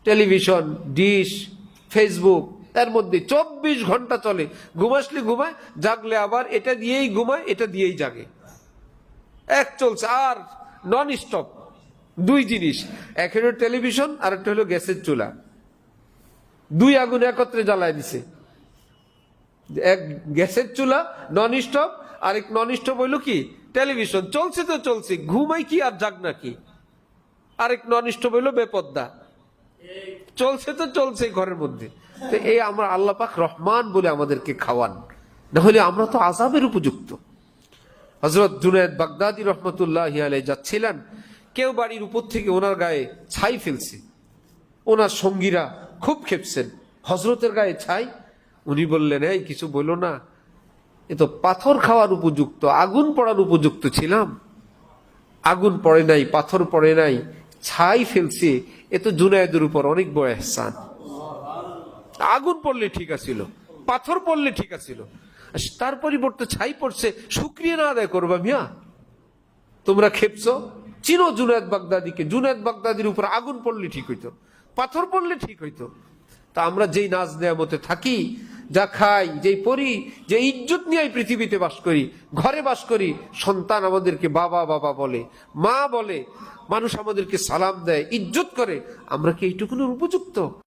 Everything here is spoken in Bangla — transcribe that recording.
টেলিভিশন, ডিশ, ফেসবুক, এর মধ্যে 24 ঘন্টা চলে। ঘুমাসলে ঘুমায়, জাগলে আবার এটা দিয়েই ঘুমায়, এটা দিয়েই জাগে, এক চলছে। আর নন স্টপ দুই জিনিস, একটা হলো টেলিভিশন আর একটা হলো গ্যাসের চুলা, দুই আগুন একত্রে জ্বালায় দিছে। এক গ্যাসের চুলা নন স্টপ, আরেক নন স্টপ হইলো কি টেলিভিশন। চলছে তো চলছে, ঘুমাই কি আর জাগ নাকি। আরেক নন স্টপ হইলো বেপদ্দা, চলছে তো চলছে ঘরের মধ্যে। তো এই আমরা আল্লাহ পাক রহমান বলে আমাদেরকে খাওয়ান, না হলে আমরা তো আযাবের উপযুক্ত। হযরত জুনায়েদ বাগদাদী রহমতুল্লাহি আলাইহি যাচ্ছিলেন, কেউ বাড়ির উপর থেকে ওনার গায়ে ছাই ফেলছে। ওনার সঙ্গীরা খুব খেপছেন, হযরতের গায়ে ছাই। উনি বললেন, এই কিছু বললো না, এ তো পাথর খাওয়ার উপযুক্ত, আগুন পড়ার উপযুক্ত ছিলাম। আগুন পড়ে নাই, পাথর পড়ে নাই, ছাই ফেলছে, এ তো জুনায়েদের উপর অনেক বড় ইহসান। আগুন পড়লে ঠিক আছিল, পাথর পড়লে ঠিক আছিল, তার পরিবর্তে ছাই পড়ছে, শুকরিয়া না আদায় করবা মিয়া? তোমরা খেপছো, চিনো জুনায়েদ বাগদাদীকে, জুনায়েদ বাগদাদীর উপর আগুন পড়লে ঠিক হইতো, পাথর পড়লে ঠিক হইতো। তা আমরা যেই নাজ নেয়ামতে থাকি, যা খাই, যেই পড়ি, যে ইজ্জত নিয়ে পৃথিবীতে বাস করি, ঘরে বাস করি, সন্তান আমাদেরকে বাবা বাবা বলে, মা বলে, মানুষ আমাদেরকে সালাম দেয়, ইজ্জত করে, আমরা কি এইটুকুনের উপযুক্ত?